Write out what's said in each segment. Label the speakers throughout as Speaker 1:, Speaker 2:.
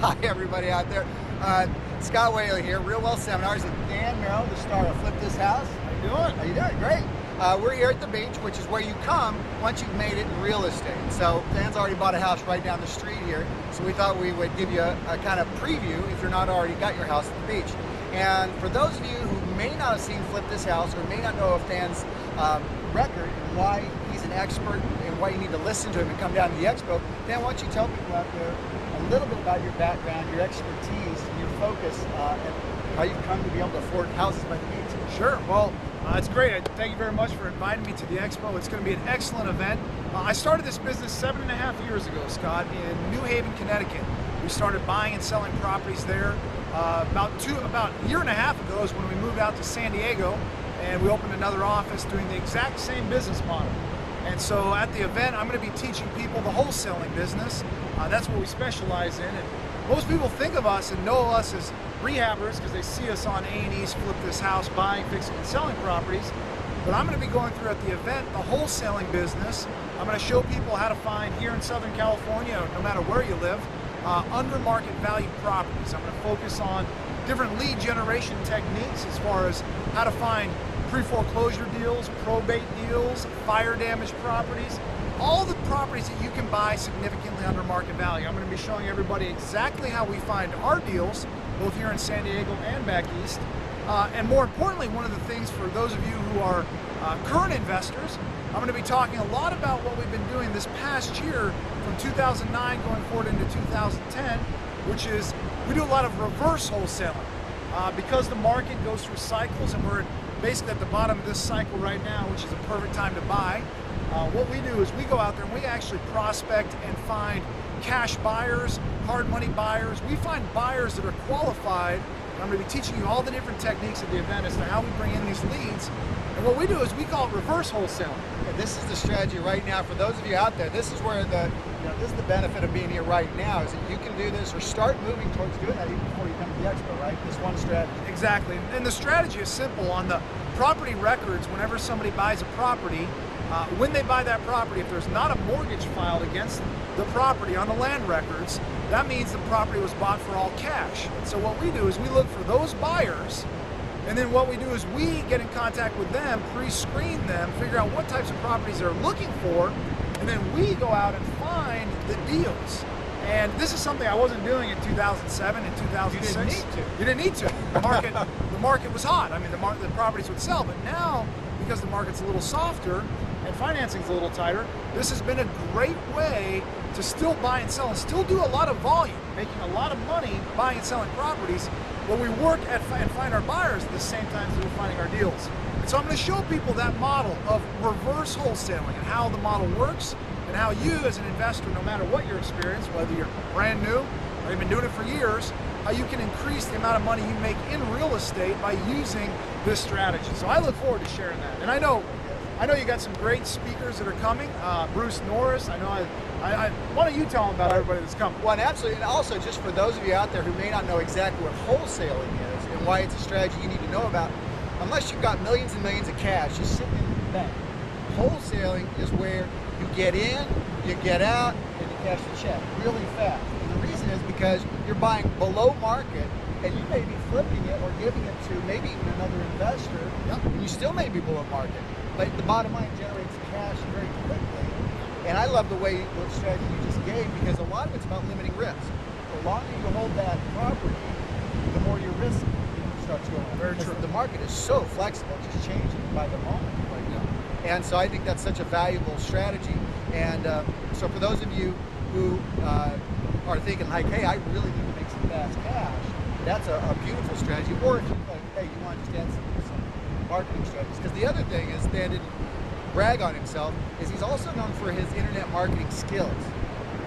Speaker 1: Hi, everybody out there. Scott Whaley here, Real Wealth Seminars, and Than Merrill, the star of Flip This House.
Speaker 2: How you doing?
Speaker 1: How you doing? Great. We're here at the beach, which is where you come once you've made it in real estate. So Than's already bought a house right down the street here, so we thought we would give you a kind of preview if you're not already got your house at the beach. And for those of you who may not have seen Flip This House or may not know of Than's record and why he's an expert and why you need to listen to him and come down to the expo, Than, why don't you tell people out there a little bit about your background, your expertise, your focus, and how you've come to be able to afford houses by the beach.
Speaker 2: Sure. Well, it's great. Thank you very much for inviting me to the expo. It's going to be an excellent event. I started this business 7.5 years ago, Scott, in New Haven, Connecticut. We started buying and selling properties there. About a year and a half ago is when we moved out to San Diego, and we opened another office doing the exact same business model. And so at the event, I'm going to be teaching people the wholesaling business. That's what we specialize in. And most people think of us and know us as rehabbers because they see us on A&E's Flip This House, buying, fixing, and selling properties. But I'm going to be going through at the event the wholesaling business. I'm going to show people how to find here in Southern California, no matter where you live, under market value properties. I'm going to focus on different lead generation techniques as far as how to find pre-foreclosure deals, probate deals, fire damage properties, all the properties that you can buy significantly under market value. I'm going to be showing everybody exactly how we find our deals, both here in San Diego and back east. And more importantly, one of the things for those of you who are current investors, I'm going to be talking a lot about what we've been doing this past year from 2009 going forward into 2010, which is we do a lot of reverse wholesaling. Because the market goes through cycles and we're basically at the bottom of this cycle right now, which is a perfect time to buy. What we do is we go out there and we actually prospect and find cash buyers, hard money buyers. We find buyers that are qualified. And I'm going to be teaching you all the different techniques at the event as to how we bring in these leads. And what we do is we call it reverse wholesaling.
Speaker 1: And this is the strategy right now for those of you out there. This is where this is the benefit of being here right now, is that you can do this or start moving towards doing that even before you come to the expo, right? This one strategy.
Speaker 2: Exactly. And the strategy is simple. On the property records, whenever somebody buys a property, when they buy that property, if there's not a mortgage filed against the property on the land records, that means the property was bought for all cash. And so what we do is we look for those buyers, and then what we do is we get in contact with them, pre-screen them, figure out what types of properties they're looking for, and then we go out and find the deals. And this is something I wasn't doing in 2007 and 2006.
Speaker 1: You didn't need to.
Speaker 2: You didn't need to. The market was hot. I mean, the properties would sell. But now, because the market's a little softer and financing's a little tighter, this has been a great way to still buy and sell and still do a lot of volume, making a lot of money buying and selling properties. But we work at and find our buyers at the same time as we're finding our deals. And so I'm going to show people that model of reverse wholesaling and how the model works, and how you as an investor, no matter what your experience, whether you're brand new or you've been doing it for years, how you can increase the amount of money you make in real estate by using this strategy. So I look forward to sharing that. And I know you got some great speakers that are coming. Bruce Norris, why don't you tell them about everybody that's coming?
Speaker 1: Well, absolutely. And also, just for those of you out there who may not know exactly what wholesaling is and why it's a strategy you need to know about, unless you've got millions and millions of cash just sitting in the bank, wholesaling is where you get in, you get out, and you cash the check really fast. And the reason is because you're buying below market, and you may be flipping it or giving it to maybe even another investor, and you still may be below market. But the bottom line generates cash very quickly. And I love the strategy you just gave, because a lot of it's about limiting risk. The longer you hold that property, the more your risk starts going up.
Speaker 2: Very true.
Speaker 1: The market is so flexible, it's just changing by the moment right now. And so I think that's such a valuable strategy. And so for those of you who are thinking like, hey, I really need to make some fast cash, that's a beautiful strategy. Or if you like, hey, you want to just add some marketing strategies. Because the other thing is, Than didn't brag on himself, is he's also known for his internet marketing skills.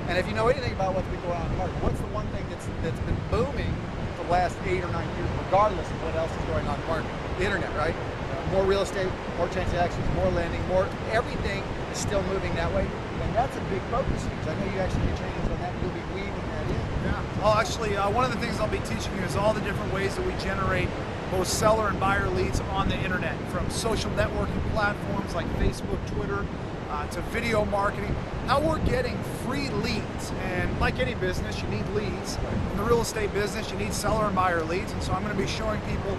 Speaker 1: And if you know anything about what's been going on in the market, what's the one thing that's been booming for the last 8 or 9 years, regardless of what else is going on in the market? The internet, right? More real estate, more transactions, more lending, everything is still moving that way. And that's a big focus for you. I know you actually get trainings on that, and you'll be weaving that in.
Speaker 2: Yeah. Well, actually, one of the things I'll be teaching you is all the different ways that we generate both seller and buyer leads on the internet, from social networking platforms like Facebook, Twitter, to video marketing. how we're getting free leads. And like any business, you need leads. In the real estate business, you need seller and buyer leads. And so I'm going to be showing people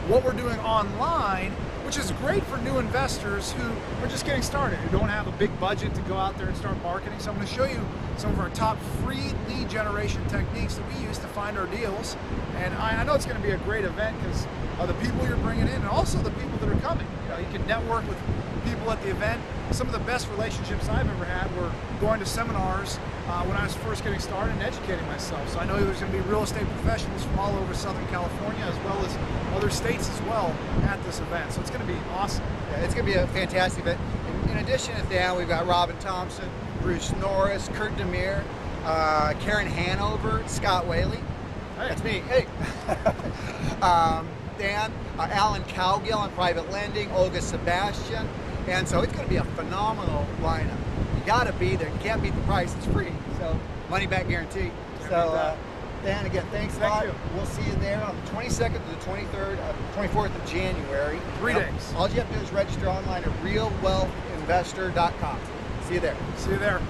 Speaker 2: what we're doing online, which is great for new investors who are just getting started, who don't have a big budget to go out there and start marketing. So I'm going to show you some of our top free lead generation techniques that we use to find our deals. And I know it's going to be a great event because of the people you're bringing in and also the people that are coming. You know, you can network with people at the event. Some of the best relationships I've ever had were going to seminars when I was first getting started and educating myself. So I know there's going to be real estate professionals from all over Southern California as well as other states as well at this event. So it's going to be awesome.
Speaker 1: Yeah, it's going to be a fantastic event. In addition to Than, we've got Robin Thompson, Bruce Norris, Kurt Demir, Karen Hanover, Scott Whaley.
Speaker 2: Hey.
Speaker 1: That's me. Hey. Than, Alan Cowgill on private lending, Olga Sebastian. And so it's going to be a phenomenal lineup. You got to be there. You can't beat the price. It's free. So money back guarantee. So Than, again, thanks a lot. We'll see you there on the 22nd to the 23rd, 24th of January.
Speaker 2: 3 days.
Speaker 1: All you have to do is register online at realwealthinvestor.com. See you there.
Speaker 2: See you there.